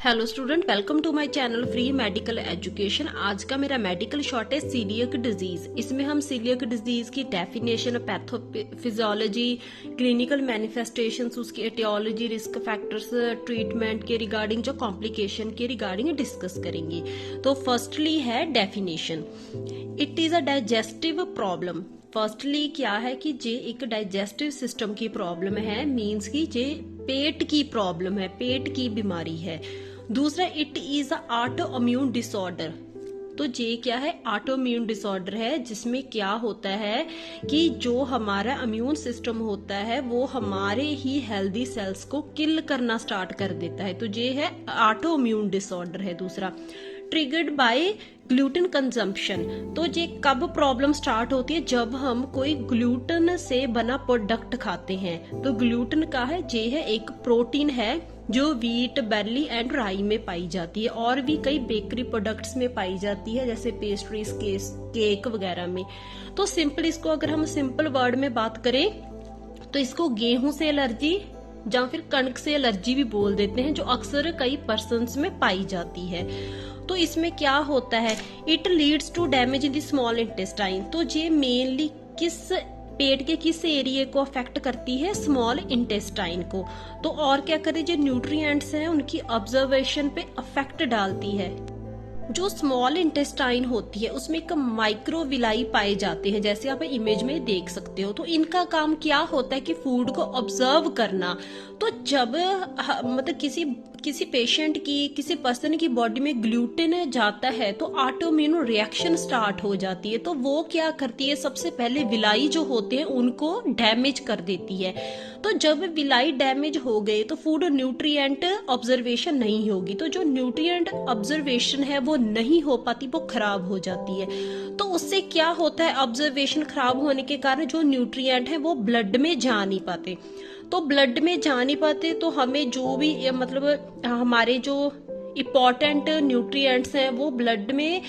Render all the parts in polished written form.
Hello student, welcome to my channel free medical education. आज का मेरा मेडिकल शॉर्ट है सीलियक डिजीज। इसमें हम सीलियक डिजीज की डेफिनेशन, पैथोफिजियोलॉजी, क्लिनिकल मैनिफेस्टेशंस, उसकी एटियोलॉजी, रिस्क फैक्टर्स, ट्रीटमेंट के रिगार्डिंग, जो कॉम्प्लिकेशन के रिगार्डिंग डिस्कस करेंगे। तो फर्स्टली है definition, it is a digestive problem. Firstly क्या है कि जे एक डाइजेस्टिव सिस्टम की प्रॉब्लम है, मींस की जे पेट की प्रॉब्लम है, पेट की बीमारी है। दूसरा, it is a auto immune disorder. तो जे क्या है, ऑटो इम्यून डिसऑर्डर है, जिसमें क्या होता है कि जो हमारा इम्यून सिस्टम होता है वो हमारे ही हेल्दी सेल्स को किल करना स्टार्ट कर देता है। तो ये है ऑटो इम्यून डिसऑर्डर है। दूसरा, ट्रिगर्ड बाय ग्लूटेन कंजम्पशन। तो ये कब प्रॉब्लम स्टार्ट होती है, जब हम कोई ग्लूटेन से बना प्रोडक्ट खाते हैं। तो ग्लूटेन का है, ये है एक प्रोटीन है जो व्हीट, बैर्ली एंड राई में पाई जाती है, और भी कई बेकरी प्रोडक्ट्स में पाई जाती है, जैसे पेस्ट्रीज, केक वगैरह में। तो सिंपल इसको अगर हम सिंपल वर्ड में बात करें तो इसको गेहूं से एलर्जी या फिर कणक से एलर्जी भी बोल देते हैं, जो अक्सर कई पर्सन्स में पाई जाती है। तो इसमें क्या होता है, it leads to damage in the small intestine. तो ये मेनली किस पेट के किस एरिया को अफेक्ट करती है, स्मॉल इंटेस्टाइन को। तो और क्या करे, जो न्यूट्रिएंट्स हैं उनकी ऑब्जर्वेशन पे अफेक्ट डालती है। जो स्मॉल इंटेस्टाइन होती है उसमें एक माइक्रोविलाई पाए जाते हैं, जैसे आप इमेज में देख सकते हो। तो इनका काम क्या होता है कि फूड को ऑब्जर्व करना। तो जब मतलब किसी पेशेंट की, किसी पर्सन की बॉडी में ग्लूटेन जाता है तो ऑटोइम्यून रिएक्शन स्टार्ट हो जाती है। तो वो क्या करती है, सबसे पहले विलाई जो होते हैं उनको डैमेज कर देती है। तो जब विलाई डैमेज हो गए तो फूड न्यूट्रिएंट ऑब्जर्वेशन नहीं होगी। तो जो न्यूट्रिएंट ऑब्जर्वेशन है वो नहीं हो पाती, वो खराब हो जाती है। तो उससे क्या होता है, ऑब्जर्वेशन खराब होने के कारण जो न्यूट्रिएंट है वो ब्लड में जा नहीं पाते। तो ब्लड में जा नहीं पाते तो हमें जो भी मतलब हमारे जो इम्पोर्टेंट न्यूट्रिएंट्स हैं वो ब्लड में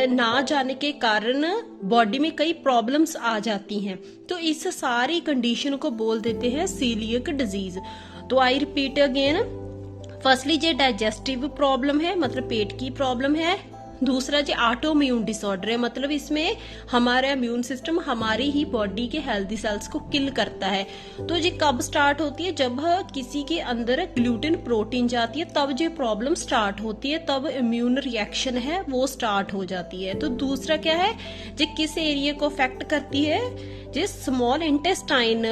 ना जाने के कारण बॉडी में कई प्रॉब्लम्स आ जाती हैं। तो इस सारी कंडीशन को बोल देते हैं सीलियक डिजीज। तो आई रिपीट अगेन, फर्स्टली ये डाइजेस्टिव प्रॉब्लम है, मतलब पेट की प्रॉब्लम है। दूसरा जो ऑटो इम्यून डिसऑर्डर है, मतलब इसमें हमारा इम्यून सिस्टम हमारी ही बॉडी के हेल्दी सेल्स को किल करता है। तो ये कब स्टार्ट होती है, जब किसी के अंदर ग्लूटेन प्रोटीन जाती है तब ये प्रॉब्लम स्टार्ट होती है, तब इम्यून रिएक्शन है वो स्टार्ट हो जाती है। तो दूसरा क्या है, ये किस एरिया को अफेक्ट करती है, ये स्मॉल इंटेस्टाइन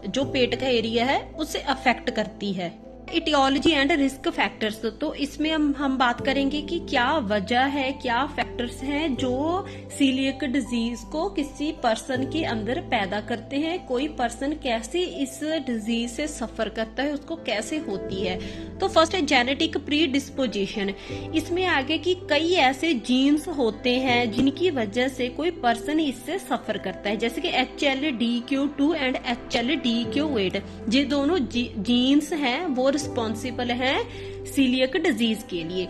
जो पेट का एरिया है उसे अफेक्ट करती है। Etiology and risk factors. तो इसमें हम बात करेंगे कि क्या वजह है, क्या फैक्टर्स हैं जो सीलियक डिजीज को किसी पर्सन के अंदर पैदा करते हैं, कोई पर्सन कैसे इस डिजीज से सफर करता है, उसको कैसे होती है। तो फर्स्ट है जेनेटिक प्री डिस्पोजिशन। इसमें आगे की कई ऐसे जीन्स होते हैं जिनकी वजह से कोई पर्सन इससे सफर करता है, जैसे कि HLDQ2 एंड HLDQ8। ये दोनों जीन्स हैं वो रिस्पॉन्सिबल है सीलियक डिजीज के लिए।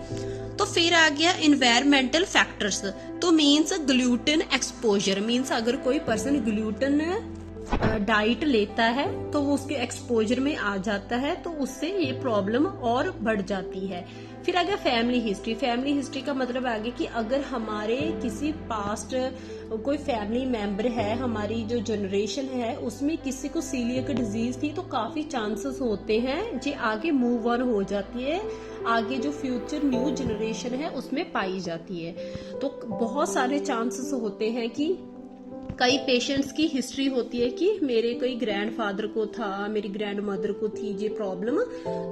तो फिर आ गया इन्वायरमेंटल फैक्टर्स। तो मींस ग्लूटेन एक्सपोजर, मींस अगर कोई पर्सन ग्लूटेन डाइट लेता है तो वो उसके एक्सपोजर में आ जाता है, तो उससे ये प्रॉब्लम और बढ़ जाती है। फिर आ गया फैमिली हिस्ट्री। फैमिली हिस्ट्री का मतलब आ गया कि अगर हमारे किसी पास्ट कोई फैमिली मेंबर है, हमारी जो जनरेशन है उसमें किसी को सीलियक डिजीज थी, तो काफी चांसेस होते हैं जे आगे मूव ऑन हो जाती है, आगे जो फ्यूचर न्यू जनरेशन है उसमें पाई जाती है। तो बहुत सारे चांसेस होते हैं कि कई पेशेंट्स की हिस्ट्री होती है कि मेरे कोई ग्रैंडफादर को था, मेरी ग्रैंड मदर को थी ये प्रॉब्लम,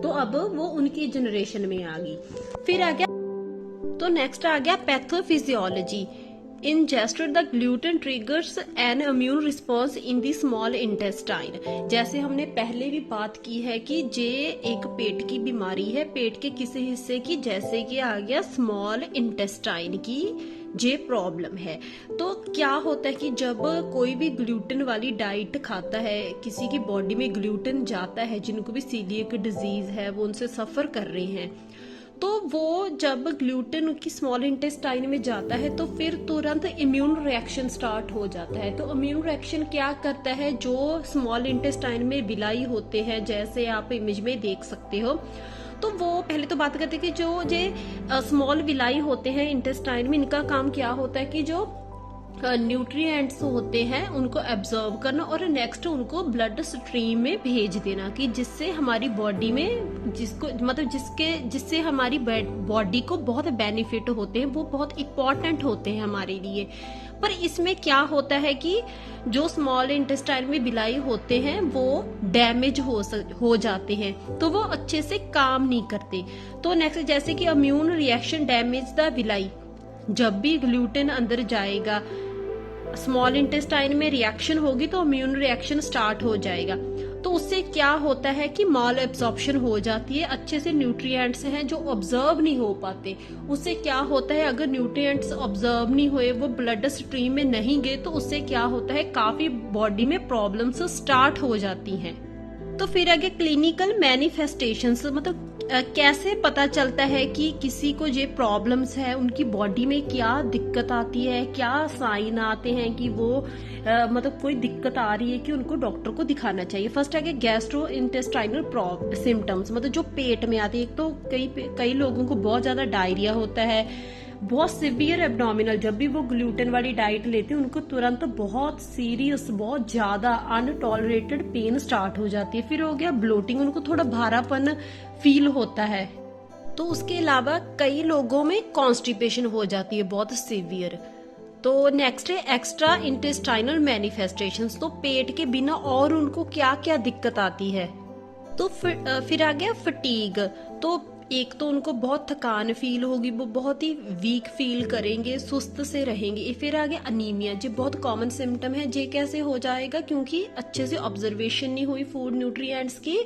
तो अब वो उनकी जनरेशन में आ गई। फिर आ गया, तो नेक्स्ट आ गया pathophysiology. Ingested the gluten triggers an immune response in the small intestine। जैसे हमने पहले भी बात की है कि ये एक पेट की बीमारी है, पेट के किसी हिस्से की, जैसे कि आ गया स्मॉल इंटेस्टाइन की ये प्रॉब्लम है। तो क्या होता है कि जब कोई भी ग्लूटेन वाली डाइट खाता है, किसी की बॉडी में ग्लूटेन जाता है, जिनको भी सीलियक डिजीज है वो उनसे सफर कर रहे हैं, तो वो जब ग्लूटेन की स्मॉल इंटेस्टाइन में जाता है तो फिर तुरंत इम्यून रिएक्शन स्टार्ट हो जाता है। तो इम्यून रिएक्शन क्या करता है, जो स्मॉल इंटेस्टाइन में विलाई होते हैं, जैसे आप इमेज में देख सकते हो, तो वो पहले तो बात करते हैं कि जो स्मॉल विलाई होते हैं इंटेस्टाइन में, इनका काम क्या होता है कि जो न्यूट्रिएंट्स होते हैं उनको एब्जॉर्ब करना और नेक्स्ट उनको ब्लड स्ट्रीम में भेज देना, कि जिससे हमारी बॉडी में जिससे हमारी बॉडी को बहुत बेनिफिट होते हैं, वो बहुत इंपॉर्टेंट होते हैं हमारे लिए। पर इसमें क्या होता है कि जो स्मॉल इंटेस्टाइन में विलाई होते हैं वो डैमेज हो जाते हैं, तो वो अच्छे से काम नहीं करते। तो नेक्स्ट जैसे कि immune reaction damage the villi, जब भी ग्लूटेन अंदर जाएगा स्मॉल इंटेस्टाइन में रिएक्शन होगी तो इम्यून रिएक्शन स्टार्ट हो जाएगा। तो उससे क्या होता है कि माल एब्जॉर्प्शन हो जाती है, अच्छे से न्यूट्रिएंट्स हैं जो ऑब्जर्व नहीं हो पाते। उससे क्या होता है, अगर न्यूट्रिएंट्स ऑब्जर्व नहीं हुए, वो ब्लड स्ट्रीम में नहीं गए, तो उससे क्या होता है काफी बॉडी में प्रॉब्लम्स स्टार्ट हो जाती हैं। तो फिर आगे क्लिनिकल मैनिफेस्टेशंस, मतलब कैसे पता चलता है कि किसी को ये प्रॉब्लम्स है, उनकी बॉडी में क्या दिक्कत आती है, क्या साइन आते हैं कि वो मतलब कोई दिक्कत आ रही है कि उनको डॉक्टर को दिखाना चाहिए। फर्स्ट आगे गैस्ट्रो इंटेस्टाइनल सिम्टम्स, मतलब जो पेट में आती है। एक तो कई लोगों को बहुत ज्यादा डायरिया होता है, बहुत सिवियर एब्डोमिनल, जब भी वो ग्लूटेन वाली डाइट लेते हैं उनको तुरंत बहुत सीरियस, बहुत ज्यादा अनटॉलरेटेड पेन स्टार्ट हो जाती है। फिर हो गया ब्लोटिंग, उनको थोड़ा भारापन फील होता है। तो उसके अलावा कई लोगों में कॉन्स्टिपेशन हो जाती है बहुत सिवियर। तो नेक्स्ट है एक्स्ट्रा इंटेस्टाइनल मैनिफेस्टेशंस, तो पेट के बिना और उनको क्या क्या दिक्कत आती है। तो फिर आ गया फटीग, तो एक तो उनको बहुत थकान फील होगी, वो बहुत ही वीक फील करेंगे, सुस्त से रहेंगे। फिर आगे अनीमिया, जो बहुत कॉमन सिम्टम है। ये कैसे हो जाएगा, क्योंकि अच्छे से ऑब्जर्वेशन नहीं हुई फूड न्यूट्रिएंट्स की,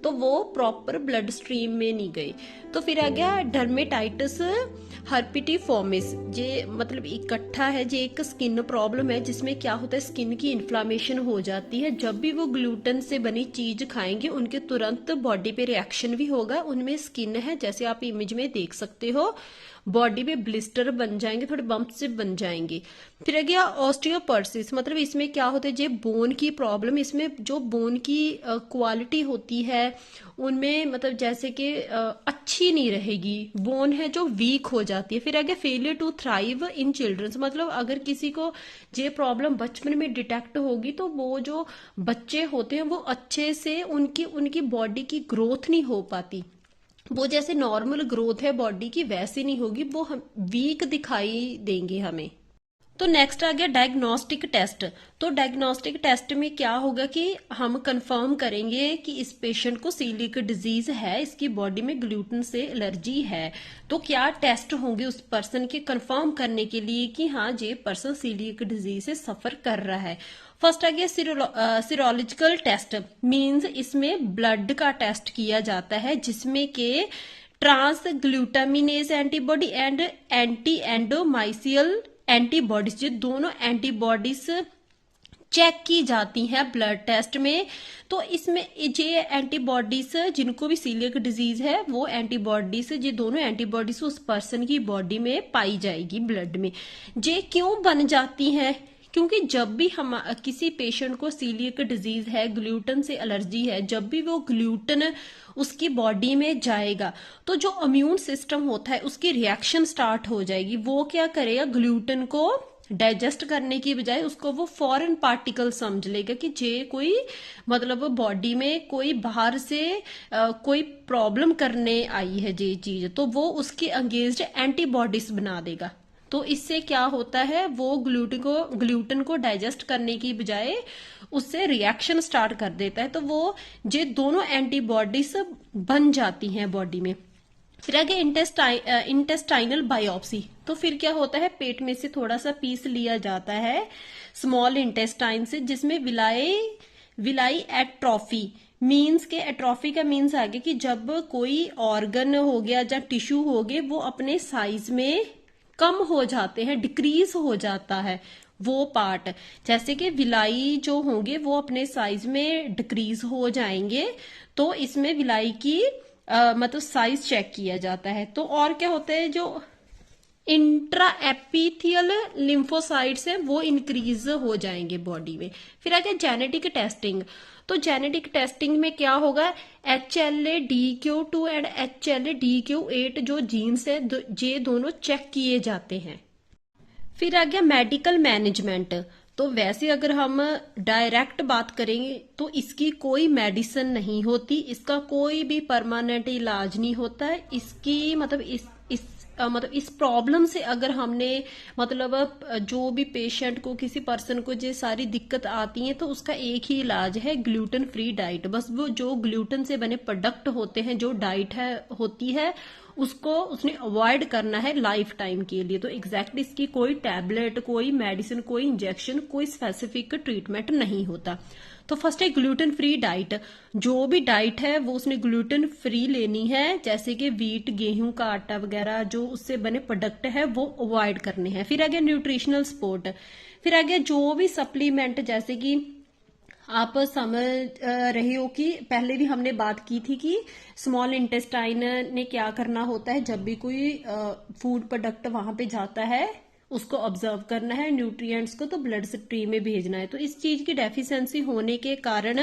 तो वो प्रॉपर ब्लड स्ट्रीम में नहीं गई। तो फिर आ गया डर्मेटाइटिस हर्पिटिफॉर्मिस, ये मतलब इकट्ठा है, ये एक स्किन प्रॉब्लम है जिसमें क्या होता है स्किन की इन्फ्लामेशन हो जाती है। जब भी वो ग्लूटेन से बनी चीज खाएंगे उनके तुरंत बॉडी पे रिएक्शन भी होगा। उनमें स्किन है, जैसे आप इमेज में देख सकते हो, बॉडी में ब्लिस्टर बन जाएंगे, थोड़े बम्प से बन जाएंगे। फिर आ गया ऑस्टियोपोरोसिस, मतलब इसमें क्या होता है, ये बोन की प्रॉब्लम, इसमें जो बोन की क्वालिटी होती है उनमें मतलब जैसे कि अच्छी नहीं रहेगी, बोन है जो वीक हो जाती है। फिर आ गया failure to thrive in childrens, मतलब अगर किसी को ये प्रॉब्लम बचपन में डिटेक्ट होगी तो वो जो बच्चे होते हैं वो अच्छे से उनकी बॉडी की ग्रोथ नहीं हो पाती, वो जैसे नॉर्मल ग्रोथ है बॉडी की वैसे नहीं होगी, वो हम वीक दिखाई देंगे हमें। तो नेक्स्ट आ गया डायग्नोस्टिक टेस्ट। तो डायग्नोस्टिक टेस्ट में क्या होगा कि हम कंफर्म करेंगे कि इस पेशेंट को सीलिक डिजीज है, इसकी बॉडी में ग्लूटेन से एलर्जी है। तो क्या टेस्ट होंगे उस पर्सन के कंफर्म करने के लिए कि हाँ ये पर्सन सीलिक डिजीज से सफर कर रहा है। फर्स्ट आ गया सीरोलॉजिकल टेस्ट, मींस इसमें ब्लड का टेस्ट किया जाता है जिसमें के transglutaminase antibody and anti endomysial antibodies, ये दोनों एंटीबॉडीज चेक की जाती हैं ब्लड टेस्ट में। तो इसमें ये एंटीबॉडीज जिनको भी सीलियक डिजीज है वो एंटीबॉडीज, ये दोनों एंटीबॉडीज उस पर्सन की बॉडी में पाई जाएगी ब्लड में। ये क्यों बन जाती हैं, क्योंकि जब भी हम किसी पेशेंट को सीलियक डिजीज है, ग्लूटेन से एलर्जी है, जब भी वो ग्लूटेन उसकी बॉडी में जाएगा तो जो इम्यून सिस्टम होता है उसकी रिएक्शन स्टार्ट हो जाएगी। वो क्या करेगा, ग्लूटेन को डाइजेस्ट करने की बजाय उसको वो फॉरेन पार्टिकल समझ लेगा कि जे कोई मतलब बॉडी में कोई बाहर से कोई प्रॉब्लम करने आई है ये चीज, तो वो उसके अगेंस्ट एंटीबॉडीज बना देगा। तो इससे क्या होता है, वो ग्लूटेन को डाइजेस्ट करने की बजाय उससे रिएक्शन स्टार्ट कर देता है, तो वो ये दोनों एंटीबॉडीज बन जाती हैं बॉडी में। फिर आगे इंटेस्टाइनल बायोप्सी, तो फिर क्या होता है, पेट में से थोड़ा सा पीस लिया जाता है स्मॉल इंटेस्टाइन से, जिसमें विलाई एट्रोफी, मीन्स के एट्रोफी का मीन्स आ गया कि जब कोई ऑर्गन हो गया या टिश्यू हो गए वो अपने साइज में कम हो जाते हैं, डिक्रीज हो जाता है वो पार्ट, जैसे कि विलाई जो होंगे वो अपने साइज में डिक्रीज हो जाएंगे। तो इसमें विलाई की मतलब साइज चेक किया जाता है। तो और क्या होता है, जो इंट्रा एपिथियल लिम्फोसाइट्स हैं वो इंक्रीज हो जाएंगे बॉडी में। फिर आ गया जेनेटिक टेस्टिंग, तो जेनेटिक टेस्टिंग में क्या होगा, HLA-DQ2 एंड HLA-DQ8 जो जीन्स है ये दोनों चेक किए जाते हैं। फिर आ गया मेडिकल मैनेजमेंट। तो वैसे अगर हम डायरेक्ट बात करेंगे तो इसकी कोई मेडिसिन नहीं होती, इसका कोई भी परमानेंट इलाज नहीं होता है। इसकी मतलब मतलब इस प्रॉब्लम से अगर हमने मतलब जो भी पेशेंट को, किसी पर्सन को ये सारी दिक्कत आती है तो उसका एक ही इलाज है, ग्लूटेन फ्री डाइट। बस वो जो ग्लूटेन से बने प्रोडक्ट होते हैं, जो डाइट है होती है, उसको उसने अवॉइड करना है लाइफ टाइम के लिए। तो एग्जैक्टली इसकी कोई टैबलेट, कोई मेडिसिन, कोई इंजेक्शन, कोई स्पेसिफिक ट्रीटमेंट नहीं होता। तो फर्स्ट है ग्लूटेन फ्री डाइट। जो भी डाइट है वो उसने ग्लूटेन फ्री लेनी है, जैसे कि वीट, गेहूं का आटा वगैरह जो उससे बने प्रोडक्ट है वो अवॉइड करने हैं। फिर आ गया न्यूट्रिशनल सपोर्ट। फिर आ गया जो भी सप्लीमेंट, जैसे कि आप समझ रहे हो कि पहले भी हमने बात की थी कि स्मॉल इंटेस्टाइन ने क्या करना होता है, जब भी कोई फूड प्रोडक्ट वहां पे जाता है उसको ऑब्जर्व करना है, न्यूट्रिएंट्स को तो ब्लड स्ट्रीम में भेजना है। तो इस चीज की डेफिशिएंसी होने के कारण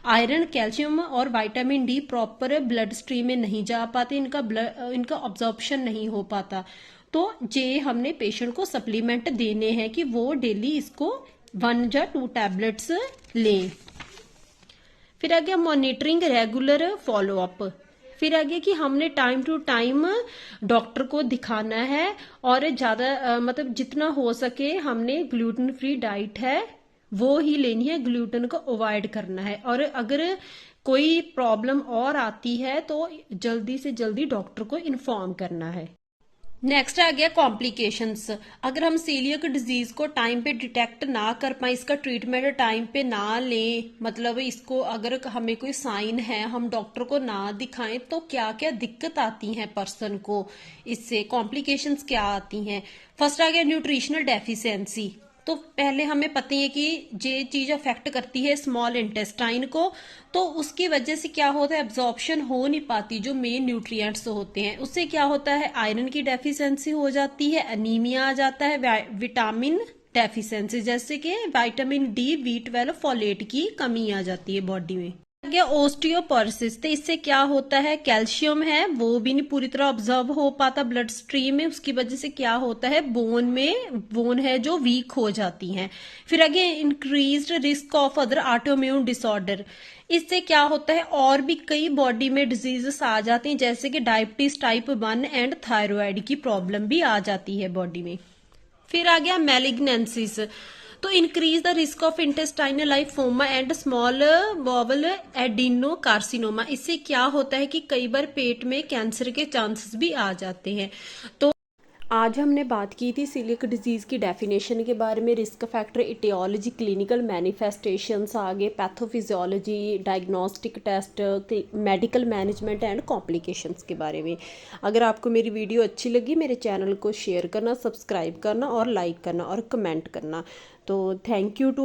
आयरन, कैल्शियम और vitamin D proper blood stream में नहीं जा पाते, इनका ऑब्जॉर्प्शन नहीं हो पाता। तो ये हमने पेशेंट को सप्लीमेंट देने हैं कि वो डेली इसको 1 या 2 टैबलेट्स लें। फिर आ गया मॉनिटरिंग, रेगुलर फॉलोअप। फिर आ गया कि हमने टाइम टू टाइम डॉक्टर को दिखाना है और ज्यादा मतलब जितना हो सके हमने ग्लूटेन फ्री डाइट है वो ही लेनी है, ग्लूटेन को अवॉइड करना है। और अगर कोई प्रॉब्लम और आती है तो जल्दी से जल्दी डॉक्टर को इन्फॉर्म करना है। नेक्स्ट आ गया कॉम्प्लिकेशंस। अगर हम सीलियक डिजीज को टाइम पे डिटेक्ट ना कर पाए, इसका ट्रीटमेंट टाइम पे ना लें, मतलब इसको अगर हमें कोई साइन है हम डॉक्टर को ना दिखाएं तो क्या क्या दिक्कत आती हैं पर्सन को, इससे कॉम्प्लिकेशंस क्या आती हैं। फर्स्ट आ गया न्यूट्रिशनल डेफिशिएंसी। तो पहले हमें पता है कि ये चीज अफेक्ट करती है स्मॉल इंटेस्टाइन को, तो उसकी वजह से क्या होता है, एब्जॉर्प्शन हो नहीं पाती जो मेन न्यूट्रिएंट्स होते हैं। उससे क्या होता है, आयरन की डेफिशिएंसी हो जाती है, एनीमिया आ जाता है, विटामिन डेफिशिएंसी जैसे कि विटामिन डी, B12, फोलेट की कमी आ जाती है बॉडी में। गया ओस्टियोपोरोसिस। तो इससे क्या होता है, कैल्शियम है वो भी नहीं पूरी तरह ऑब्जर्व हो पाता ब्लड स्ट्रीम में, उसकी वजह से क्या होता है, बोन है जो वीक हो जाती हैं। फिर आगे increased risk of other autoimmune disorder. इससे क्या होता है, और भी कई बॉडी में डिजीजेस आ जाती हैं, जैसे कि डायबिटीज टाइप 1 एंड थायराइड की प्रॉब्लम भी आ जाती है बॉडी में। फिर आ गया मैलिग्नेंसीज। तो increase the risk of intestinal lymphoma and small bowel adenocarcinoma. इससे क्या होता है कि कई बार पेट में कैंसर के चांसेस भी आ जाते हैं। तो आज हमने बात की थी सीलियक डिजीज़ की डेफिनेशन के बारे में, risk factor, aetiology, clinical manifestations, आगे pathophysiology, diagnostic test, medical management and complications के बारे में। अगर आपको मेरी वीडियो अच्छी लगी, मेरे चैनल को शेयर करना, सब्सक्राइब करना और लाइक करना और कमेंट करना। तो थैंक यू टू